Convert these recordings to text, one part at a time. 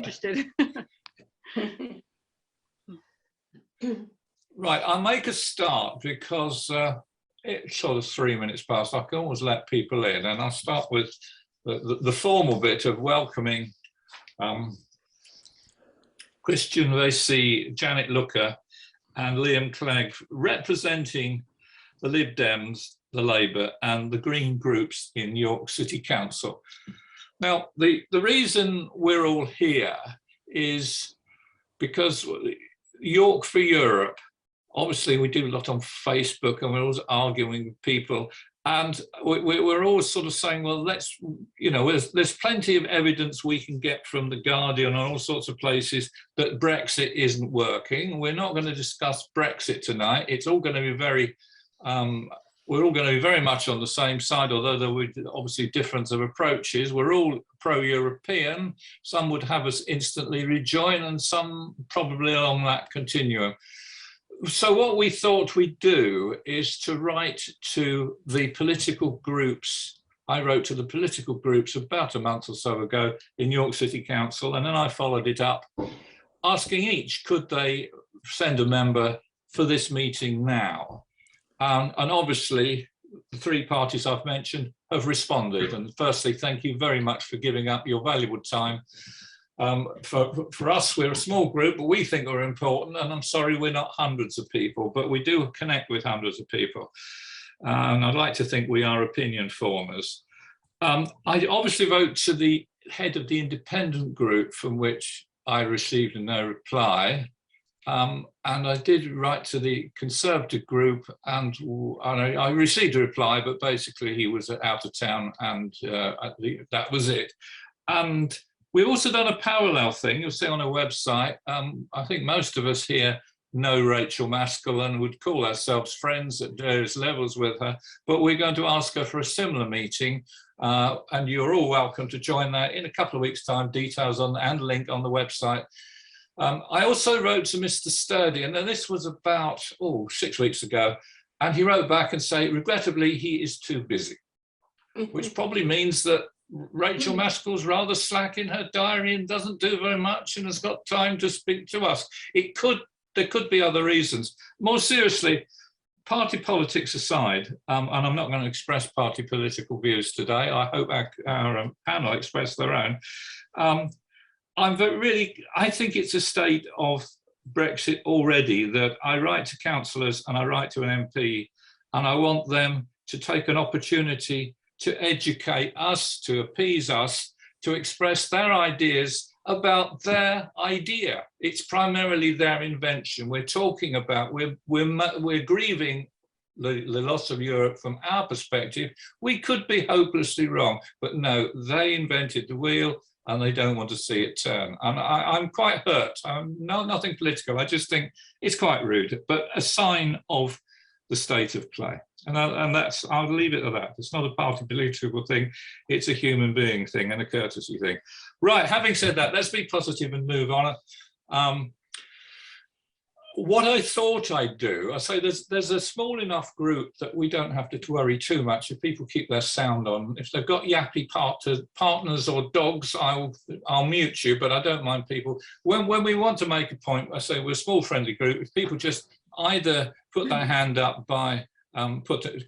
interested. Right, I'll make a start because it's sort of 3 minutes past. I can always let people in, and I'll start with the formal bit of welcoming Christian Vesey, Janet Looker and Liam Clegg, representing the Lib Dems, the Labour and the Green groups in York City Council. Now, the reason we're all here is because York for Europe, obviously we do a lot on Facebook and we're always arguing with people, and we're always sort of saying, well, let's, you know, there's plenty of evidence we can get from The Guardian and all sorts of places that Brexit isn't working. We're not going to discuss Brexit tonight. It's all going to be very, we're all going to be very much on the same side, although there would obviously difference of approaches. We're all pro-European. Some would have us instantly rejoin and some probably along that continuum. So what we thought we'd do is to write to the political groups. I wrote to the political groups about a month or so ago in York City Council, and then I followed it up, asking each, could they send a member for this meeting now? And obviously, the three parties I've mentioned have responded. And firstly, thank you very much for giving up your valuable time. For us, we're a small group, but we think we're important. And I'm sorry, we're not hundreds of people, but we do connect with hundreds of people. And I'd like to think we are opinion formers. I obviously wrote to the head of the independent group, from which I received no reply. And I did write to the Conservative group, and I received a reply, but basically he was out of town, and that was it. And we've also done a parallel thing. You'll see on our website. I think most of us here know Rachel Maskell and would call ourselves friends at various levels with her, but we're going to ask her for a similar meeting, and you're all welcome to join that in a couple of weeks' time. Details on and link on the website. I also wrote to Mr. Sturdy, and then this was about 6 weeks ago, and he wrote back and said, regrettably, he is too busy, which probably means that Rachel Maskell's rather slack in her diary and doesn't do very much and has got time to speak to us. There could be other reasons. More seriously, party politics aside, and I'm not going to express party political views today. I hope our panel express their own. I think it's a state of Brexit already that I write to councillors and I write to an MP, and I want them to take an opportunity to educate us, to appease us, to express their ideas about their idea. It's primarily their invention. We're talking about, we're grieving the loss of Europe from our perspective. We could be hopelessly wrong, but no, they invented the wheel and they don't want to see it turn. And I'm quite hurt. Nothing political. I just think it's quite rude, but a sign of the state of play. And I'll leave it at that. It's not a party political thing. It's a human being thing and a courtesy thing. Right, having said that, let's be positive and move on. What I thought I'd do, I say there's a small enough group that we don't have to worry too much if people keep their sound on. If they've got yappy partners or dogs, I'll mute you, but I don't mind people. When we want to make a point, I say we're a small friendly group. If people just either put their hand up by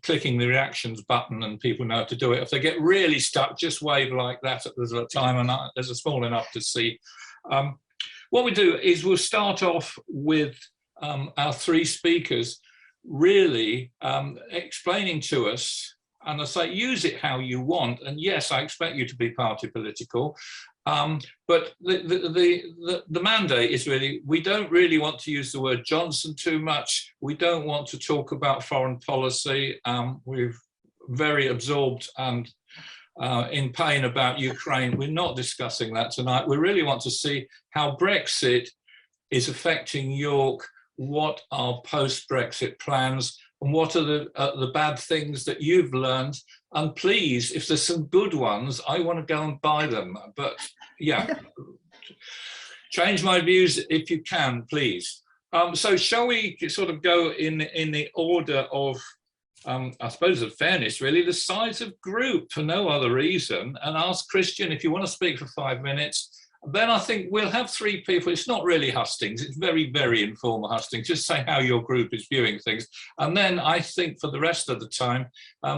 clicking the reactions button and people know how to do it. If they get really stuck, just wave like that at the time, and there's a small enough to see. What we do is we'll start off with our three speakers really explaining to us, and I say use it how you want, and yes, I expect you to be party political, but the mandate is really, we don't really want to use the word Johnson too much. We don't want to talk about foreign policy. We're very absorbed and in pain about Ukraine. We're not discussing that tonight. We really want to see how Brexit is affecting York, what are post-Brexit plans, and what are the bad things that you've learned. And please, if there's some good ones, I want to go and buy them. But yeah, change my views if you can, please. So shall we sort of go in the order of, I suppose of fairness, really, the size of group for no other reason, and ask Christian, if you want to speak for 5 minutes, Then I think we'll have 3 people. It's not really hustings. It's very, very informal hustings. Just say how your group is viewing things. And then I think for the rest of the time,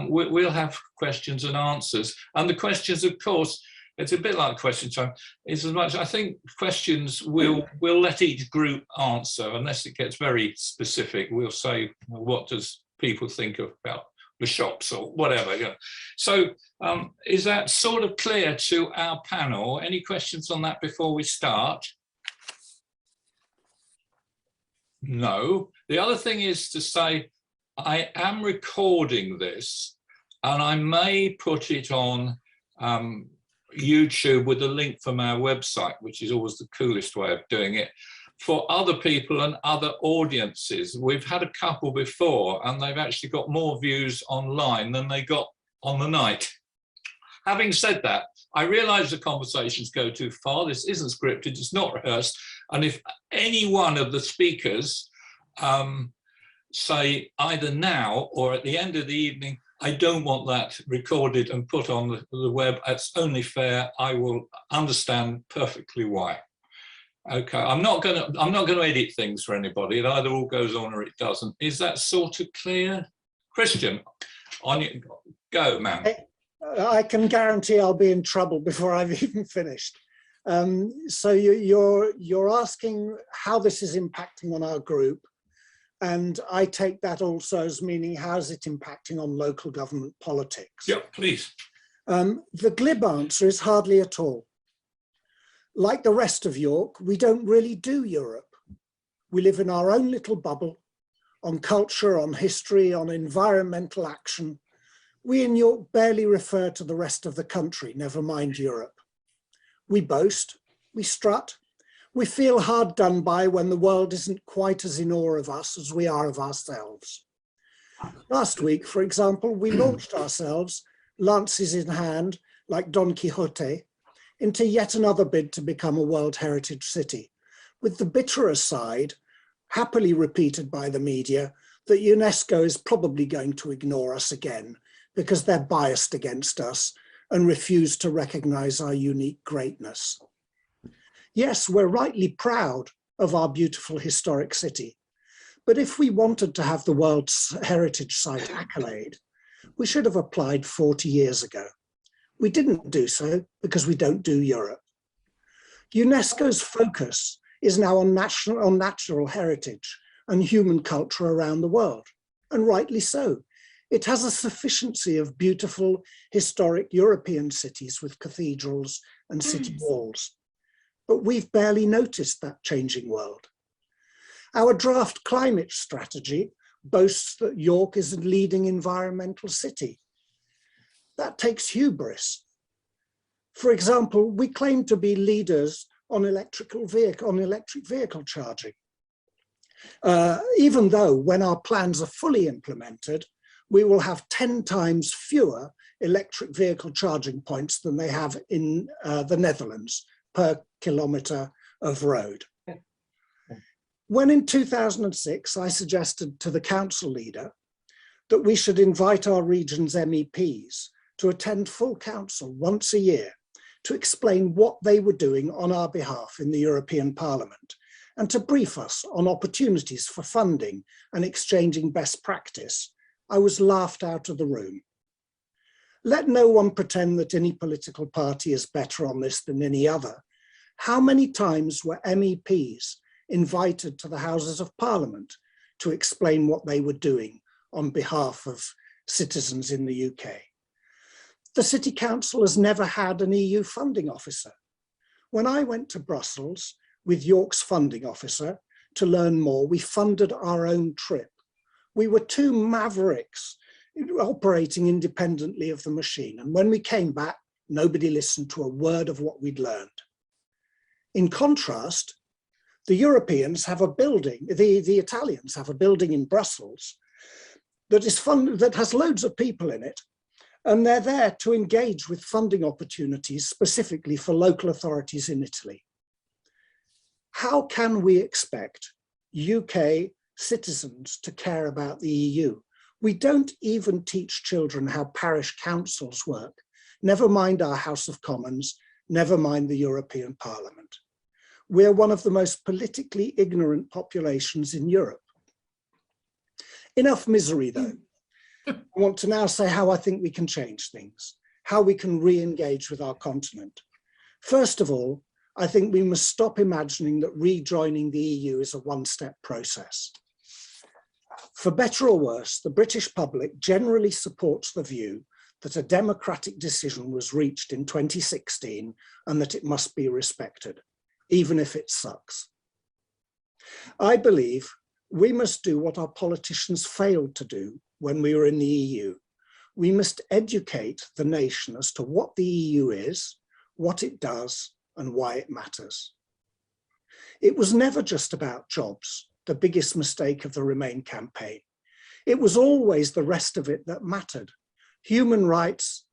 we'll have questions and answers. And the questions, of course, it's a bit like question time. It's as much, I think questions we'll let each group answer, unless it gets very specific. We'll say, what does people think about the shops or whatever. You know. So is that sort of clear to our panel? Any questions on that before we start? No. The other thing is to say, I am recording this and I may put it on YouTube with a link from our website, which is always the coolest way of doing it, for other people and other audiences. We've had a couple before and they've actually got more views online than they got on the night. Having said that, I realise the conversations go too far. This isn't scripted, it's not rehearsed. And if any one of the speakers say either now or at the end of the evening, I don't want that recorded and put on the web, it's only fair, I will understand perfectly why. Okay, I'm not going to edit things for anybody. It either all goes on or it doesn't. Is that sort of clear? Christian, on you go, man. I can guarantee I'll be in trouble before I've even finished. So you're asking how this is impacting on our group, and I take that also as meaning how's it impacting on local government politics? Yeah, please. The glib answer is hardly at all. Like the rest of York, we don't really do Europe. We live in our own little bubble on culture, on history, on environmental action. We in York barely refer to the rest of the country, never mind Europe. We boast, we strut, we feel hard done by when the world isn't quite as in awe of us as we are of ourselves. Last week, for example, we launched ourselves, lances in hand, like Don Quixote, into yet another bid to become a World Heritage City, with the bitterer side, happily repeated by the media, that UNESCO is probably going to ignore us again because they're biased against us and refuse to recognise our unique greatness. Yes, we're rightly proud of our beautiful historic city, but if we wanted to have the World Heritage Site accolade, we should have applied 40 years ago. We didn't do so because we don't do Europe. UNESCO's focus is now on natural heritage and human culture around the world, and rightly so. It has a sufficiency of beautiful historic European cities with cathedrals and city walls, but we've barely noticed that changing world. Our draft climate strategy boasts that York is a leading environmental city. That takes hubris. For example, we claim to be leaders on electric vehicle charging, even though when our plans are fully implemented, we will have 10 times fewer electric vehicle charging points than they have in the Netherlands per kilometre of road. When in 2006, I suggested to the council leader that we should invite our region's MEPs to attend full council once a year to explain what they were doing on our behalf in the European Parliament and to brief us on opportunities for funding and exchanging best practice, I was laughed out of the room. Let no one pretend that any political party is better on this than any other. How many times were MEPs invited to the Houses of Parliament to explain what they were doing on behalf of citizens in the UK? The City Council has never had an EU funding officer. When I went to Brussels with York's funding officer to learn more, we funded our own trip. We were 2 mavericks operating independently of the machine. And when we came back, nobody listened to a word of what we'd learned. In contrast, the Europeans have a building, the Italians have a building in Brussels that is that has loads of people in it. And they're there to engage with funding opportunities specifically for local authorities in Italy. How can we expect UK citizens to care about the EU? We don't even teach children how parish councils work, never mind our House of Commons never mind the European Parliament. We're one of the most politically ignorant populations in Europe. Enough misery, though. I want to now say how I think we can change things, how we can re-engage with our continent. First of all, I think we must stop imagining that rejoining the EU is a one-step process. For better or worse, the British public generally supports the view that a democratic decision was reached in 2016 and that it must be respected, even if it sucks. I believe we must do what our politicians failed to do when we were in the EU. We must educate the nation as to what the EU is, what it does, and why it matters. It was never just about jobs, the biggest mistake of the Remain campaign. It was always the rest of it that mattered. Human rights,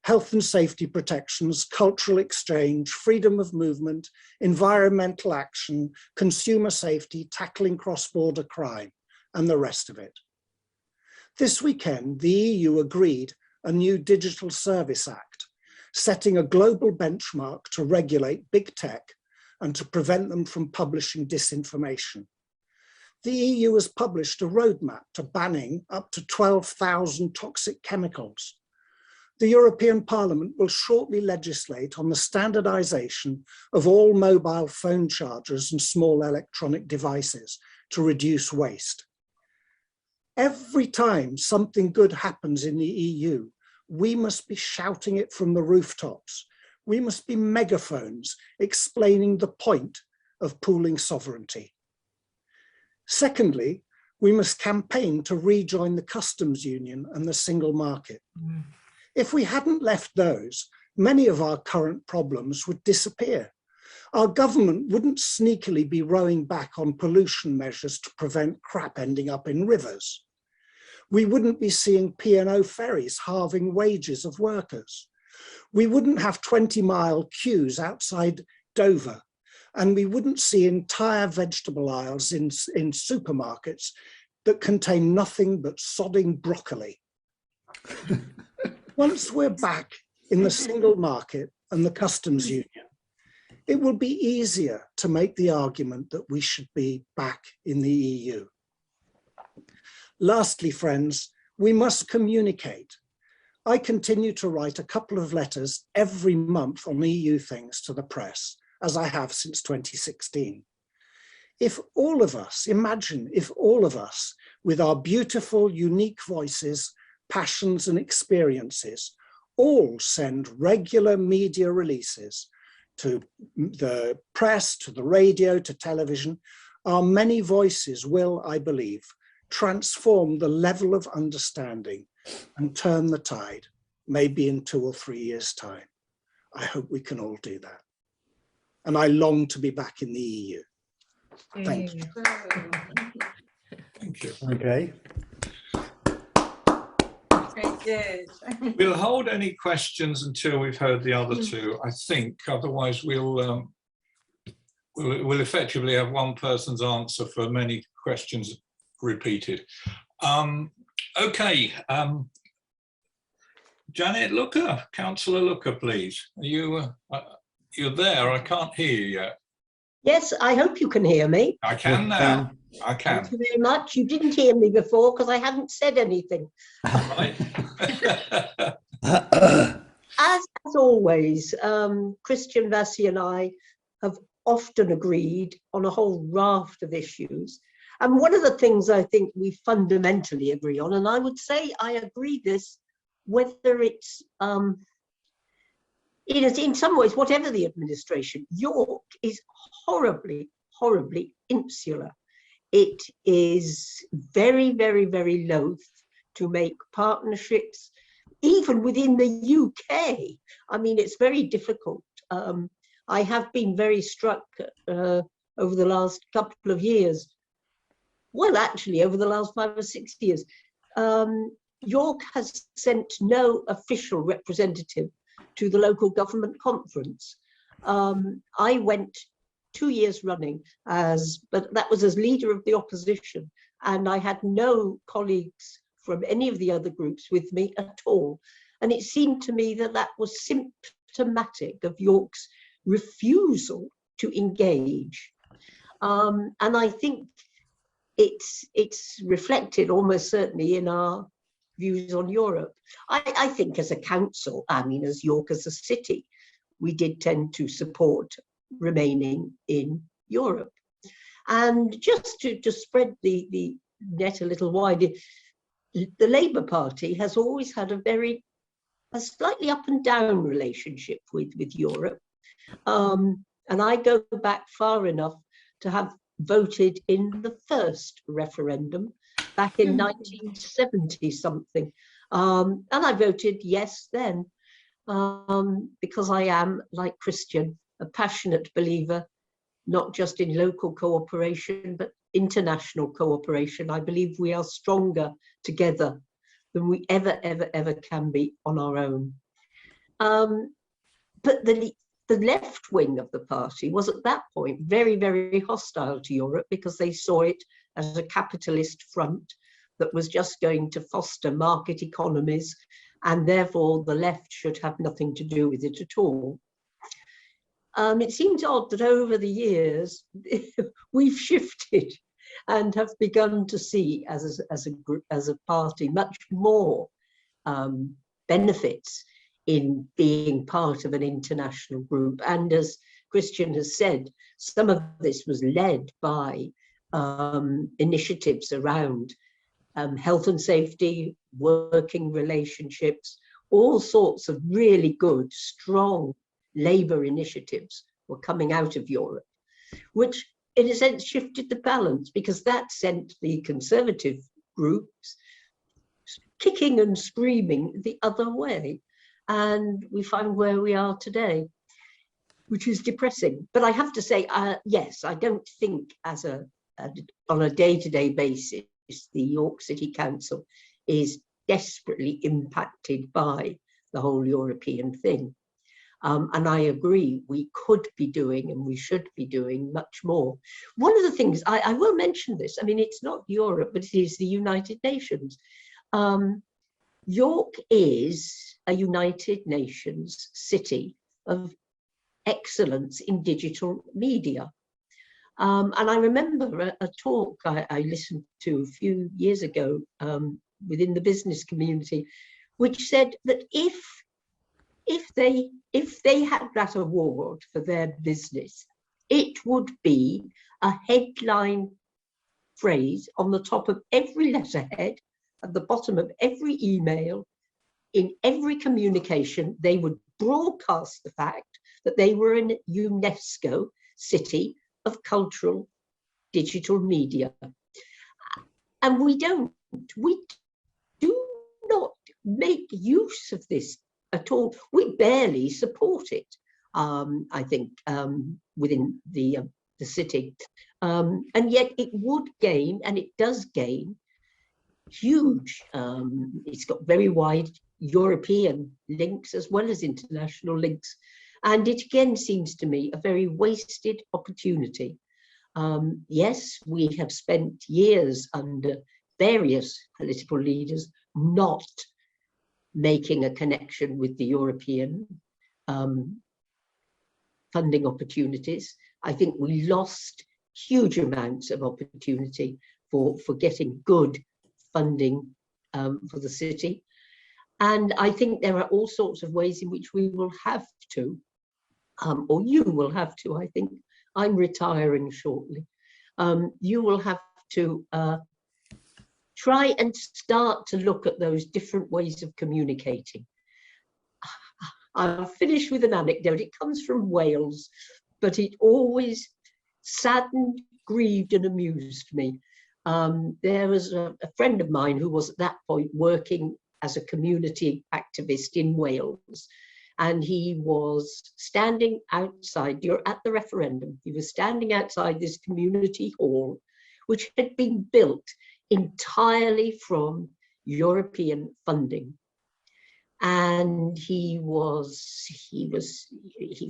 health and safety protections, cultural exchange, freedom of movement, environmental action, consumer safety, tackling cross-border crime, and the rest of it. This weekend, the EU agreed a new Digital Service Act, setting a global benchmark to regulate big tech and to prevent them from publishing disinformation. The EU has published a roadmap to banning up to 12,000 toxic chemicals. The European Parliament will shortly legislate on the standardisation of all mobile phone chargers and small electronic devices to reduce waste. Every time something good happens in the EU, we must be shouting it from the rooftops. We must be megaphones explaining the point of pooling sovereignty. Secondly, we must campaign to rejoin the customs union and the single market. If we hadn't left those, many of our current problems would disappear. Our government wouldn't sneakily be rowing back on pollution measures to prevent crap ending up in rivers. We wouldn't be seeing P&O ferries halving wages of workers. We wouldn't have 20-mile queues outside Dover, and we wouldn't see entire vegetable aisles in supermarkets that contain nothing but sodding broccoli. Once we're back in the single market and the customs union, it will be easier to make the argument that we should be back in the EU. Lastly, friends, we must communicate. I continue to write a couple of letters every month on EU things to the press, as I have since 2016. If all of us, imagine if all of us, with our beautiful, unique voices, passions and experiences, all send regular media releases to the press, to the radio, to television, our many voices will, I believe, transform the level of understanding and turn the tide, maybe in 2 or 3 years' time. I hope we can all do that. And I long to be back in the EU. Thank you. Thank you. Okay. We'll hold any questions until we've heard the other two, I think. Otherwise, we'll effectively have one person's answer for many questions repeated. Okay. Janet Looker, Councillor Looker, please. Are you you're there? I can't hear you yet. Yes, I hope you can hear me. I can now. I can. Thank you very much. You didn't hear me before because I hadn't said anything. Right. As always, Christian Vassie and I have often agreed on a whole raft of issues. And one of the things I think we fundamentally agree on, and I would say I agree this, whether it's in some ways, whatever the administration, York is horribly, horribly insular. It is very, very, very loath to make partnerships, even within the UK. I mean, it's very difficult. I have been very struck over the last couple of years. Well, actually, over the last 5 or 6 years, York has sent no official representative to the local government conference. I went 2 years running but that was as leader of the opposition, and I had no colleagues from any of the other groups with me at all. And it seemed to me that that was simply symptomatic of York's refusal to engage. And I think it's reflected almost certainly in our views on Europe. I think as a council, I mean, as York as a city, we did tend to support remaining in Europe. And just to spread the net a little wider, the Labour Party has always had a slightly up and down relationship with Europe. And I go back far enough to have voted in the first referendum back in 1970 something. And I voted yes then, because I am, like Christian, a passionate believer, not just in local cooperation, but international cooperation. I believe we are stronger together than we ever can be on our own. But the left wing of the party was at that point very hostile to Europe, because they saw it as a capitalist front that was just going to foster market economies, and therefore the left should have nothing to do with it at all. It seems odd that over the years we've shifted and have begun to see as a group, as a party, much more benefits in being part of an international group. And as Christian has said, some of this was led by initiatives around health and safety, working relationships, all sorts of really good, strong labour initiatives were coming out of Europe, which in a sense shifted the balance, because that sent the conservative groups kicking and screaming the other way. And we find where we are today, which is depressing. But I have to say, yes, I don't think on a day-to-day basis, the York City Council is desperately impacted by the whole European thing. And I agree, we could be doing and we should be doing much more. One of the things, I will mention this, I mean, it's not Europe, but it is the United Nations. York is a United Nations city of excellence in digital media. And I remember a talk I listened to a few years ago within the business community, which said that if they had that award for their business, it would be a headline phrase on the top of every letterhead, at the bottom of every email, in every communication. They would broadcast the fact that they were a UNESCO city of cultural digital media. And we do not make use of this at all. We barely support it, I think, within the city. And yet it would gain, and it does gain, huge, it's got very wide European links as well as international links. And it again seems to me a very wasted opportunity. Yes, we have spent years under various political leaders not making a connection with the European funding opportunities. I think we lost huge amounts of opportunity for getting good funding for the city. And I think there are all sorts of ways in which we will have to, or you will have to, I think, I'm retiring shortly, you will have to try and start to look at those different ways of communicating. I'll finish with an anecdote. It comes from Wales, but it always saddened, grieved and amused me. There was a friend of mine who was at that point working as a community activist in Wales, and he was standing outside, you're at the referendum, he was standing outside this community hall, which had been built entirely from European funding. And he was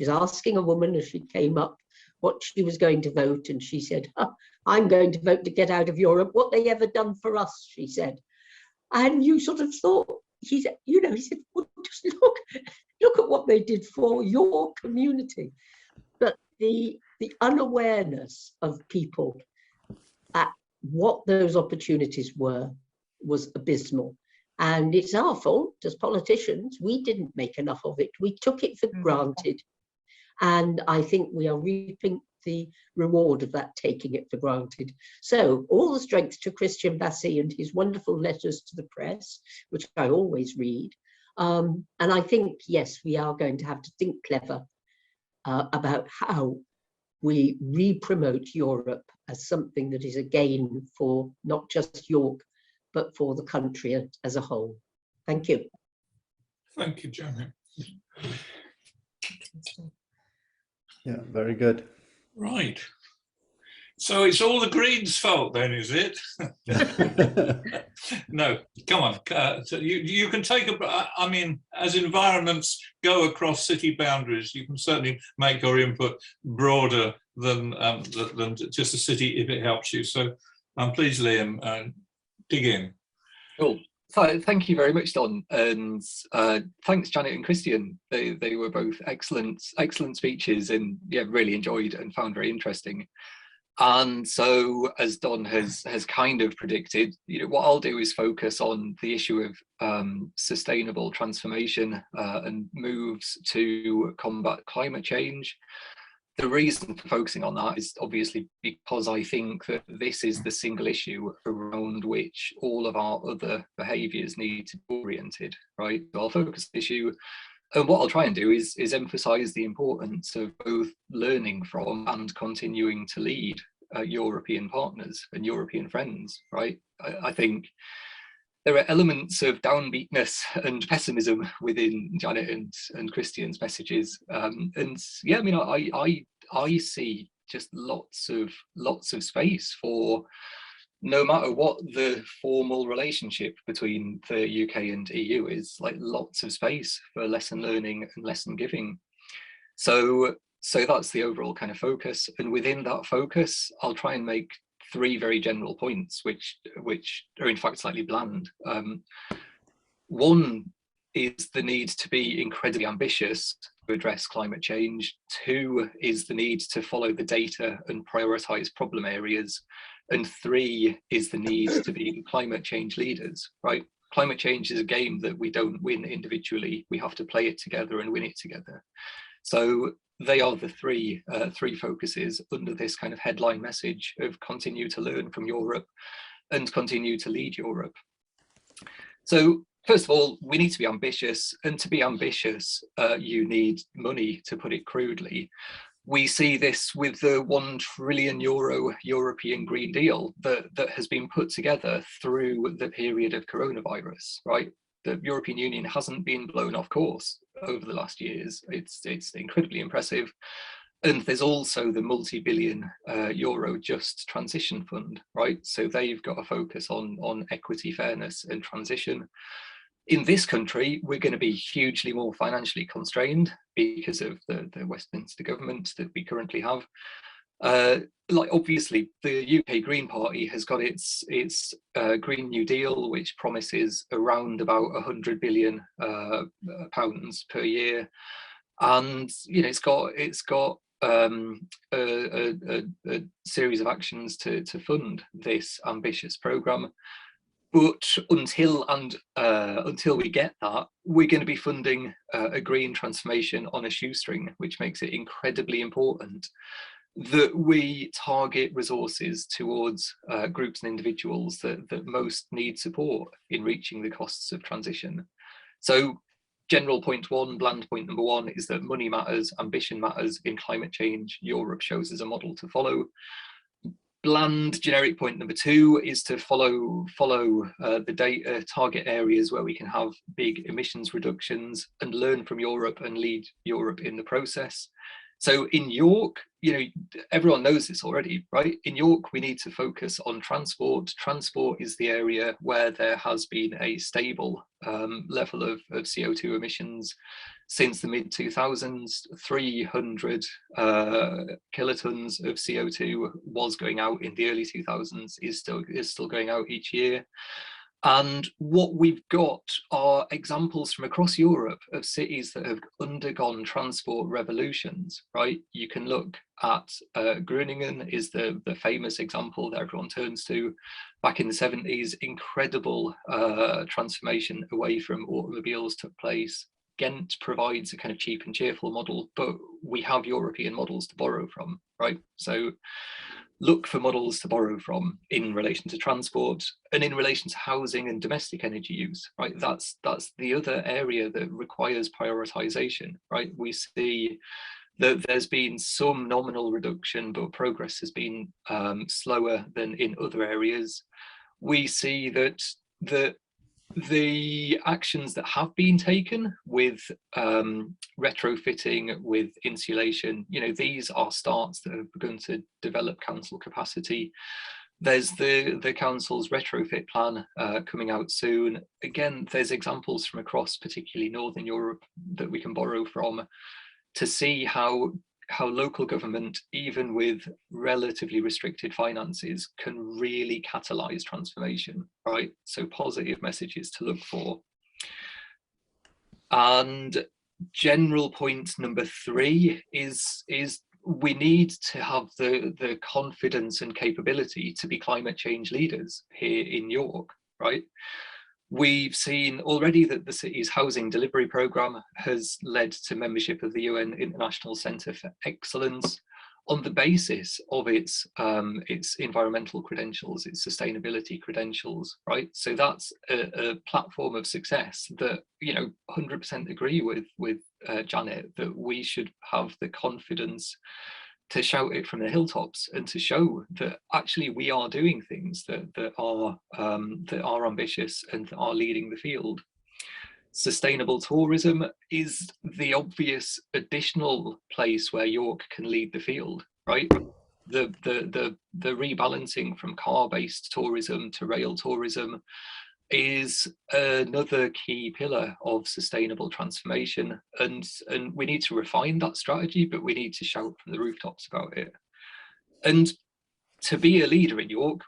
asking a woman as she came up what she was going to vote, and she said, oh, I'm going to vote to get out of Europe. What they ever done for us, she said. And you sort of thought, he said, well, just look at what they did for your community. But the unawareness of people at what those opportunities were was abysmal. And it's our fault as politicians. We didn't make enough of it. We took it for granted. And I think we are reaping the reward of that, taking it for granted. So all the strength to Christian Bassey and his wonderful letters to the press, which I always read. And I think, yes, we are going to have to think clever about how we re-promote Europe as something that is a gain for not just York, but for the country as a whole. Thank you. Thank you, Janet. Yeah, very good. Right. So it's all the Greens' fault then, is it? No, come on. So you can take I mean, as environments go across city boundaries, you can certainly make your input broader than just a city if it helps you. So please, Liam, dig in. Cool. So, thank you very much, Don, and thanks, Janet and Christian. They were both excellent speeches, and yeah, really enjoyed and found very interesting. And so, as Don has kind of predicted, you know, what I'll do is focus on the issue of sustainable transformation and moves to combat climate change. The reason for focusing on that is obviously because I think that this is the single issue around which all of our other behaviours need to be oriented, right? So I'll focus on the issue, and what I'll try and do is emphasise the importance of both learning from and continuing to lead European partners and European friends, right? I think there are elements of downbeatness and pessimism within Janet and Christian's messages, and yeah, I mean, I see just lots of space for, no matter what the formal relationship between the UK and EU is, like lots of space for lesson learning and lesson giving. So that's the overall kind of focus, and within that focus, I'll try and make three very general points, which are in fact slightly bland. One is the need to be incredibly ambitious to address climate change. Two is the need to follow the data and prioritise problem areas. And three is the need to be climate change leaders, right? Climate change is a game that we don't win individually. We have to play it together and win it together. So they are the three focuses under this kind of headline message of continue to learn from Europe and continue to lead Europe. So first of all, we need to be ambitious, and to be ambitious, you need money, to put it crudely. We see this with the €1 trillion European Green Deal that has been put together through the period of coronavirus, right? The European Union hasn't been blown off course over the last years. It's incredibly impressive. And there's also the multi-billion euro Just Transition Fund, right? So they've got a focus on equity, fairness and transition. In this country, we're going to be hugely more financially constrained because of the Westminster government that we currently have. Like obviously the UK Green Party has got its Green New Deal, which promises around about £100 billion per year, and you know it's got a series of actions to fund this ambitious programme. But until we get that, we're going to be funding a green transformation on a shoestring, which makes it incredibly important that we target resources towards groups and individuals that most need support in reaching the costs of transition. So general point one, bland point number one, is that money matters, ambition matters in climate change. Europe shows as a model to follow. Bland generic point number two is to follow the data, target areas where we can have big emissions reductions and learn from Europe and lead Europe in the process. So in York, you know, everyone knows this already, right? In York, we need to focus on transport. Transport is the area where there has been a stable level of CO2 emissions since the mid-2000s. 300 kilotons of CO2 was going out in the early 2000s, is still going out each year. And what we've got are examples from across Europe of cities that have undergone transport revolutions, right? You can look at Groningen is the famous example that everyone turns to. Back in the 70s, incredible transformation away from automobiles took place. Ghent provides a kind of cheap and cheerful model, but we have European models to borrow from, right? So look for models to borrow from in relation to transport and in relation to housing and domestic energy use, right? That's the other area that requires prioritization, right? We see that there's been some nominal reduction, but progress has been slower than in other areas. We see that the actions that have been taken with retrofitting, with insulation, you know, these are starts that have begun to develop council capacity. There's the council's retrofit plan coming out soon. Again, there's examples from across particularly Northern Europe that we can borrow from to see how local government, even with relatively restricted finances, can really catalyze transformation, right? So positive messages to look for. And general point number 3 is we need to have the confidence and capability to be climate change leaders here in York, right? We've seen already that the city's housing delivery programme has led to membership of the UN International Centre for Excellence on the basis of its environmental credentials, its sustainability credentials, right? So that's a platform of success that, you know, 100% agree with Janet, that we should have the confidence to shout it from the hilltops and to show that actually we are doing things that are ambitious and that are leading the field. Sustainable tourism is the obvious additional place where York can lead the field, right? The rebalancing from car-based tourism to rail tourism is another key pillar of sustainable transformation, and we need to refine that strategy, but we need to shout from the rooftops about it. And to be a leader in York,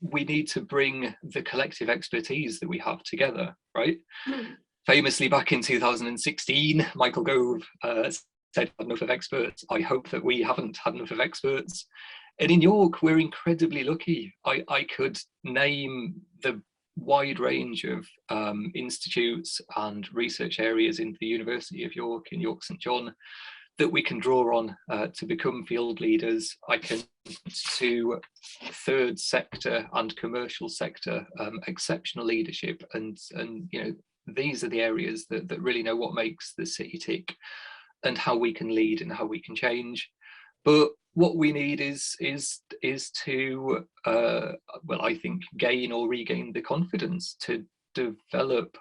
we need to bring the collective expertise that we have together, right? Famously, back in 2016, Michael Gove said, enough of experts. I hope that we haven't had enough of experts. And in York, we're incredibly lucky. I could name the wide range of institutes and research areas in the University of York, in York St John, that we can draw on to become field leaders. I can to third sector and commercial sector exceptional leadership, and you know, these are the areas that really know what makes the city tick and how we can lead and how we can change. But what we need is to, well, I think, gain or regain the confidence to develop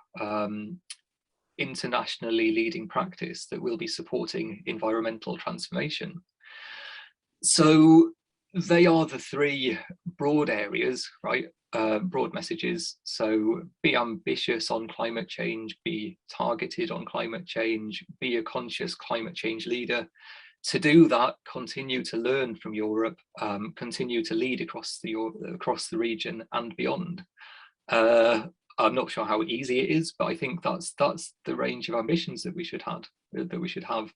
internationally leading practice that will be supporting environmental transformation. So they are the 3 broad areas, right? Broad messages. So be ambitious on climate change, be targeted on climate change, be a conscious climate change leader. To do that, continue to learn from Europe, continue to lead across the region and beyond. I'm not sure how easy it is, but I think that's the range of ambitions that we should have.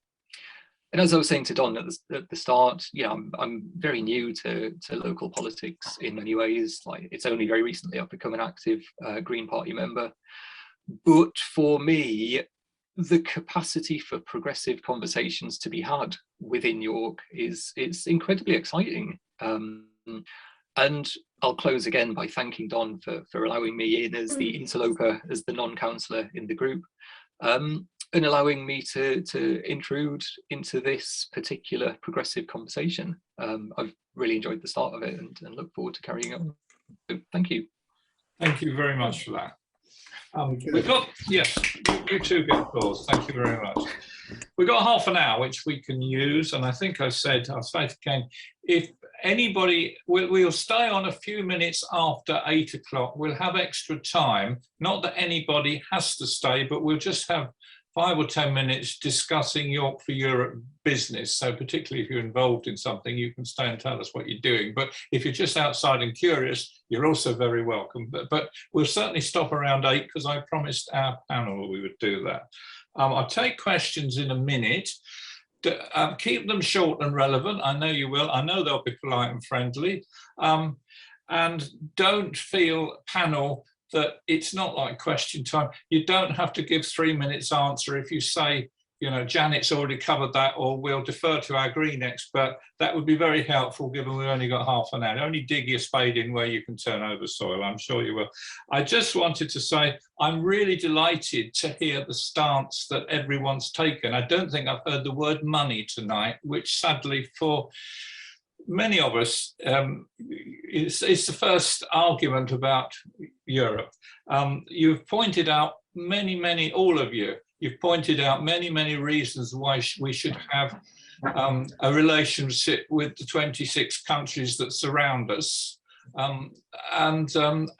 And as I was saying to Don at the start, yeah, I'm very new to local politics in many ways. Like, it's only very recently I've become an active Green Party member. But for me, the capacity for progressive conversations to be had within York it's incredibly exciting. And I'll close again by thanking Don for allowing me in as the interloper, as the non-councillor in the group, and allowing me to intrude into this particular progressive conversation. I've really enjoyed the start of it and look forward to carrying on. So, thank you. Thank you very much for that. We've got, yes, you too get applause. Thank you very much. We've got half an hour which we can use, and I think I'll say it again, if anybody, we'll stay on a few minutes after 8 o'clock. We'll have extra time, not that anybody has to stay, but we'll just have 5 or 10 minutes discussing York for Europe business. So particularly if you're involved in something, you can stay and tell us what you're doing. But if you're just outside and curious, you're also very welcome. But we'll certainly stop around 8 because I promised our panel we would do that. I'll take questions in a minute. Keep them short and relevant. I know you will. I know they'll be polite and friendly. And don't feel, panel, that it's not like question time. You don't have to give 3 minutes answer. If you say, you know, Janet's already covered that, or we'll defer to our green expert, that would be very helpful given we've only got half an hour. Only dig your spade in where you can turn over soil, I'm sure you will. I just wanted to say, I'm really delighted to hear the stance that everyone's taken. I don't think I've heard the word money tonight, which sadly for many of us, it's the first argument about Europe. You've pointed out all of you, you've pointed out many reasons why we should have a relationship with the 26 countries that surround us.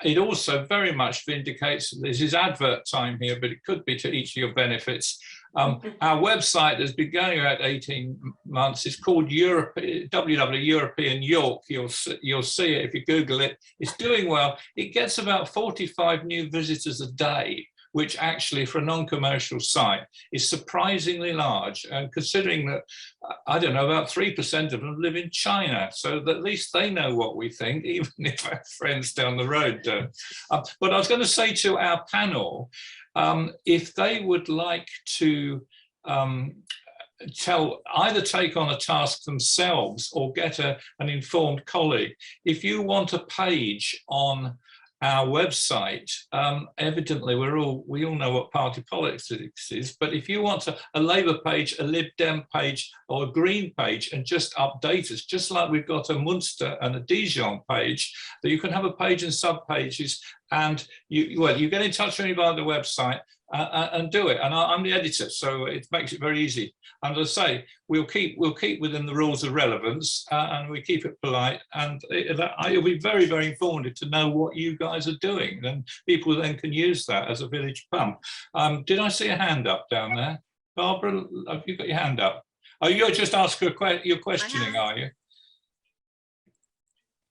It also very much vindicates, this is advert time here, but it could be to each of your benefits. Our website has been going about 18 months. It's called www.European York. You'll see it if you Google it. It's doing well. It gets about 45 new visitors a day, which actually for a non-commercial site is surprisingly large. And considering that, I don't know, about 3% of them live in China. So that at least they know what we think, even if our friends down the road don't. But I was going to say to our panel, if they would like to either take on a task themselves or get an informed colleague, if you want a page on our website, evidently we all know what party politics is, but if you want a Labour page, a Lib Dem page or a Green page and just update us, just like we've got a Munster and a Dijon page, that you can have a page and sub pages, and you get in touch with me via the website and do it. And I'm the editor, so it makes it very easy. And as I say, we'll keep within the rules of relevance, and we keep it polite. And it'll be very informative to know what you guys are doing, and people then can use that as a village pump. Did I see a hand up down there, Barbara? Have you got your hand up? Oh, you're just asking your questioning, are you?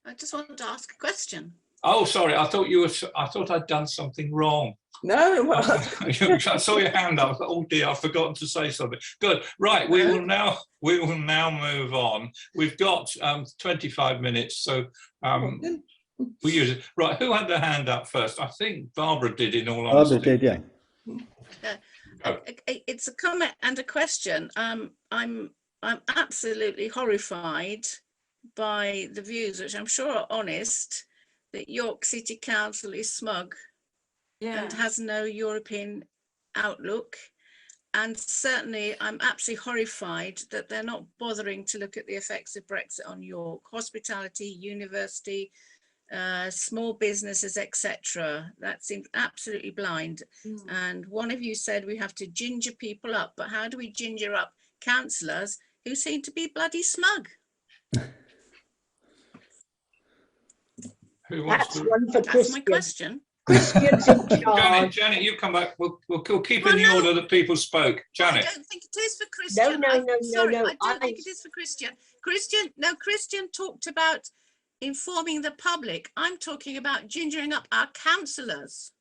I just wanted to ask a question. Oh, sorry. I thought I'd done something wrong. No, I saw your hand up. Oh dear, I've forgotten to say something. Good. Right, we will now move on. We've got 25 minutes, so we use it. Right, who had their hand up first? I think Barbara did, in all honesty. Barbara did, yeah. It's a comment and a question. I'm absolutely horrified by the views, which I'm sure are honest, that York City Council is smug. Yeah. And has no European outlook. And certainly I'm absolutely horrified that they're not bothering to look at the effects of Brexit on York, hospitality, university, small businesses, etc. That seems absolutely blind. And one of you said we have to ginger people up, but how do we ginger up councillors who seem to be bloody smug? Who wants That's to? one for That's Christian. my question. Christian's in charge. Janet, you come back. We'll keep in the order that people spoke. Janet. I don't think it is for Christian. No. I don't think it is for Christian. Christian talked about informing the public. I'm talking about gingering up our councillors.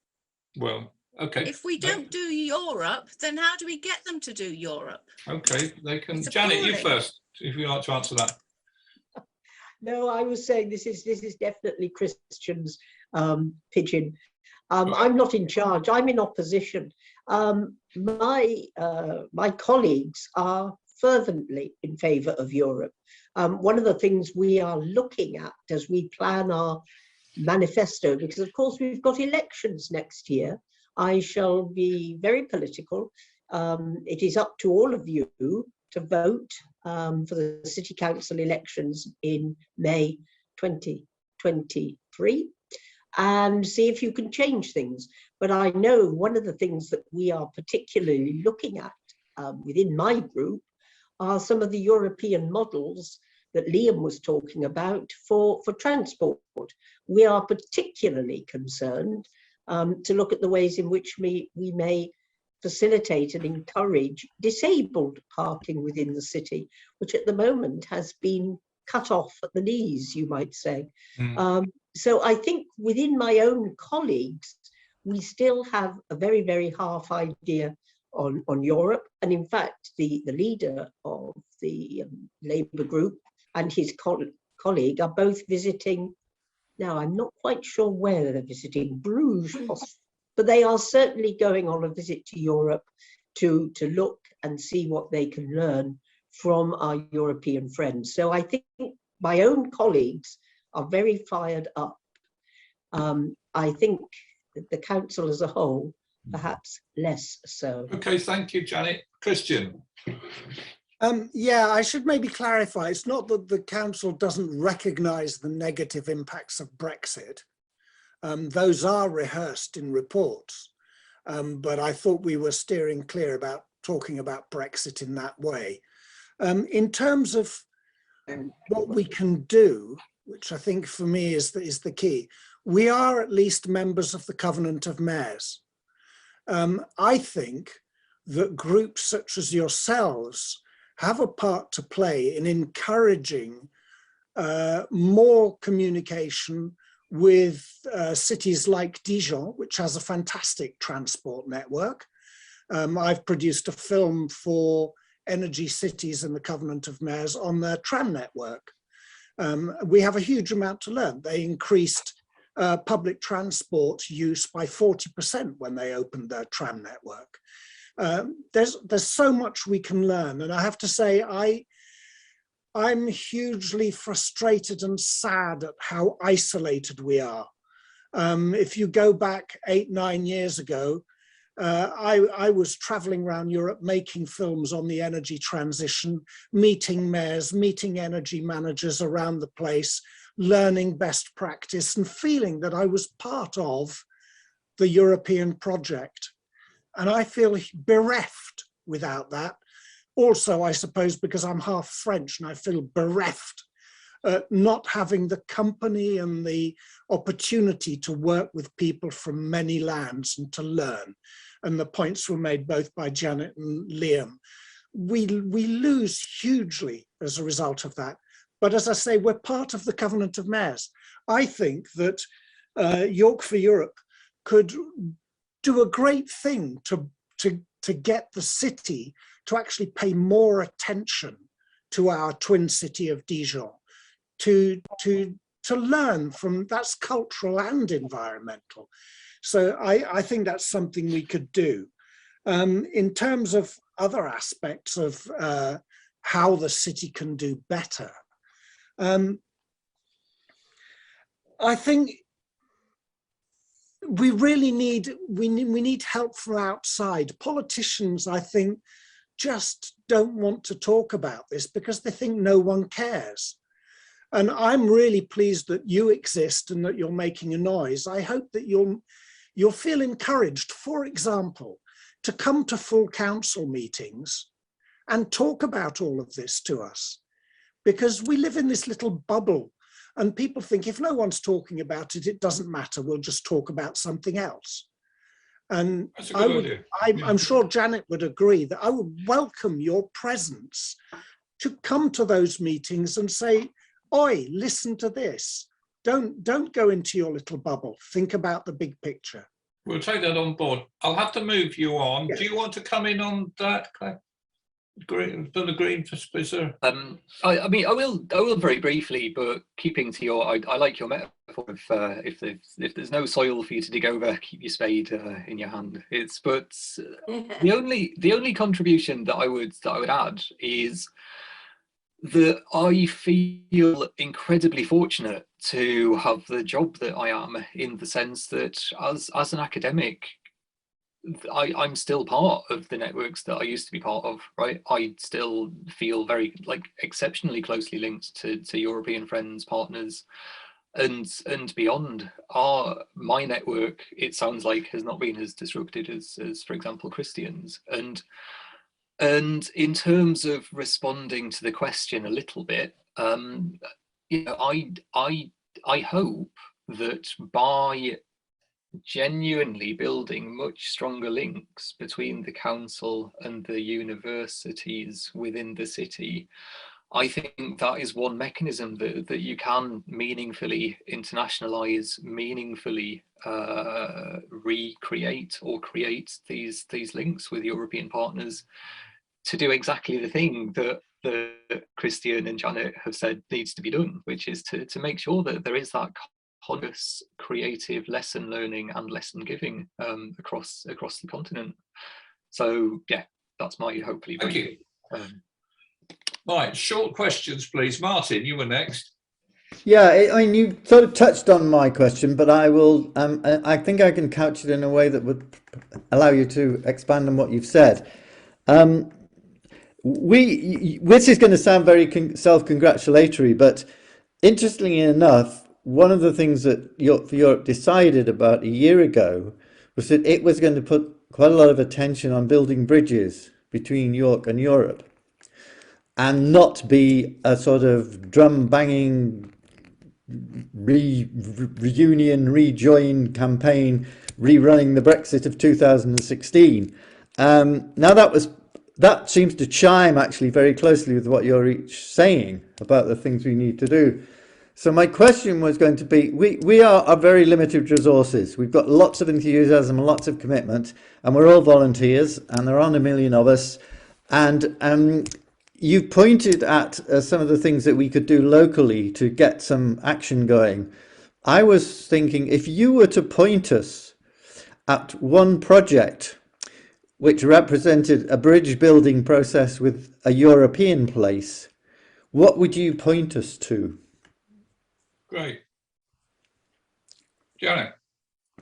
Well, okay. If we don't do Europe, then how do we get them to do Europe? Okay, they can. It's Janet, you appalling. first, if you'd like to answer that. No, I was saying this is definitely Christian's pigeon. I'm not in charge. I'm in opposition. My colleagues are fervently in favour of Europe. One of the things we are looking at as we plan our manifesto, because of course we've got elections next year. I shall be very political. It is up to all of you to vote for the City Council elections in May 2023 and see if you can change things. But I know one of the things that we are particularly looking at within my group are some of the European models that Liam was talking about for transport. We are particularly concerned to look at the ways in which we may facilitate and encourage disabled parking within the city, which at the moment has been cut off at the knees, you might say. So I think within my own colleagues, we still have a very, very half idea on Europe. And in fact, the leader of the Labour group and his colleague are both visiting. Now, I'm not quite sure where they're visiting, Bruges, but they are certainly going on a visit to Europe to look and see what they can learn from our European friends. So I think my own colleagues are very fired up. I think that the council as a whole, perhaps less so. Okay, thank you, Janet. Christian. Yeah, I should maybe clarify. It's not that the council doesn't recognise the negative impacts of Brexit. Those are rehearsed in reports, but I thought we were steering clear about talking about Brexit in that way. In terms of what we can do, which I think for me is the key, we are at least members of the Covenant of Mayors. I think that groups such as yourselves have a part to play in encouraging more communication with cities like Dijon, which has a fantastic transport network. I've produced a film for Energy Cities and the Covenant of Mayors on their tram network. We have a huge amount to learn. They increased public transport use by 40% when they opened their tram network. There's so much we can learn, and I have to say I'm hugely frustrated and sad at how isolated we are. If you go back 8-9 years ago, I was traveling around Europe making films on the energy transition, meeting mayors, meeting energy managers around the place, learning best practice and feeling that I was part of the European project. And I feel bereft without that. Also, I suppose, because I'm half French and I feel bereft not having the company and the opportunity to work with people from many lands and to learn. And the points were made both by Janet and Liam. We lose hugely as a result of that. But as I say, we're part of the Covenant of Mayors. I think that York for Europe could do a great thing to get the city to actually pay more attention to our twin city of Dijon, to learn from, that's cultural and environmental. So I think that's something we could do. In terms of other aspects of how the city can do better, I think we really need help from outside. Politicians, I think, just don't want to talk about this because they think no one cares. And I'm really pleased that you exist and that you're making a noise. I hope that you'll feel encouraged, for example, to come to full council meetings and talk about all of this to us, because we live in this little bubble and people think if no one's talking about it, it doesn't matter, we'll just talk about something else. And I'm sure Janet would agree that I would welcome your presence to come to those meetings and say, oi, listen to this. Don't go into your little bubble. Think about the big picture. We'll take that on board. I'll have to move you on. Yes. Do you want to come in on that, Claire? Green, for the green for Spitzer. I mean, I will very briefly, but keeping to your, I like your metaphor of if there's no soil for you to dig over, keep your spade in your hand. But the only contribution that I would add is that I feel incredibly fortunate to have the job that I am, in the sense that as an academic, I'm still part of the networks that I used to be part of, right? I still feel very, exceptionally closely linked to European friends, partners, and beyond. My network, it sounds like, has not been as disrupted as for example, Christian's. And in terms of responding to the question a little bit, I hope that by genuinely building much stronger links between the council and the universities within the city, I think that is one mechanism that you can meaningfully internationalize, meaningfully recreate or create these links with European partners to do exactly the thing that Christian and Janet have said needs to be done, which is to make sure that there is that conscious, creative lesson learning and lesson giving across the continent. So yeah, that's my hopefully. Thank you. Right, short questions, please. Martin, you were next. Yeah, I mean, you sort of touched on my question, but I will. I think I can couch it in a way that would allow you to expand on what you've said. This is going to sound very self-congratulatory, but interestingly enough, one of the things that Europe decided about a year ago was that it was going to put quite a lot of attention on building bridges between York and Europe, and not be a sort of drum banging reunion, rejoin campaign, rerunning the Brexit of 2016. Now that seems to chime actually very closely with what you're each saying about the things we need to do. So my question was going to be, we are very limited resources. We've got lots of enthusiasm and lots of commitment, and we're all volunteers, and there aren't a million of us. And you've pointed at some of the things that we could do locally to get some action going. I was thinking, if you were to point us at one project which represented a bridge building process with a European place, what would you point us to? Great. Janet.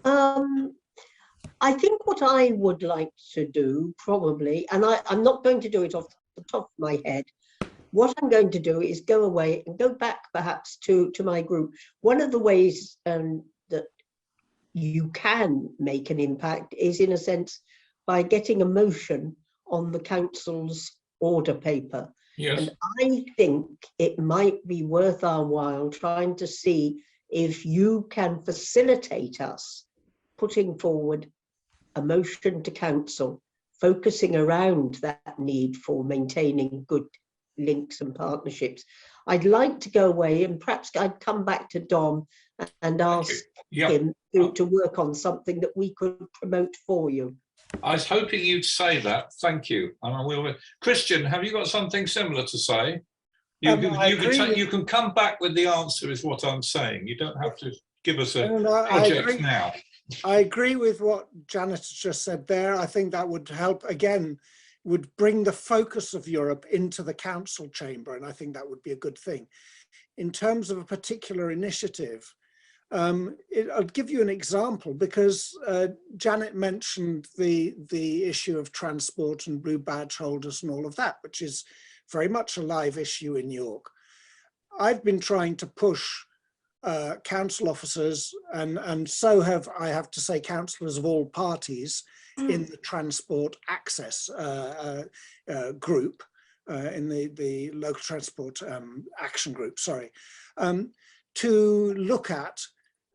I think what I would like to do probably, and I'm not going to do it off the top of my head, what I'm going to do is go away and go back perhaps to my group. One of the ways that you can make an impact is, in a sense, by getting a motion on the council's order paper. Yes. And I think it might be worth our while trying to see if you can facilitate us putting forward a motion to council, focusing around that need for maintaining good links and partnerships. I'd like to go away, and perhaps I'd come back to Dom and ask him to work on something that we could promote for you. I was hoping you'd say that. Thank you. And I will. Christian, have you got something similar to say? You can come back with the answer, is what I'm saying. You don't have to give us a project now. I agree with what Janet has just said there. I think that would help, again, would bring the focus of Europe into the council chamber, and I think that would be a good thing. In terms of a particular initiative, I'll give you an example, because Janet mentioned the issue of transport and blue badge holders and all of that, which is very much a live issue in York. I've been trying to push council officers, and so have, I have to say, councillors of all parties in the transport access group, in the local transport action group, sorry, to look at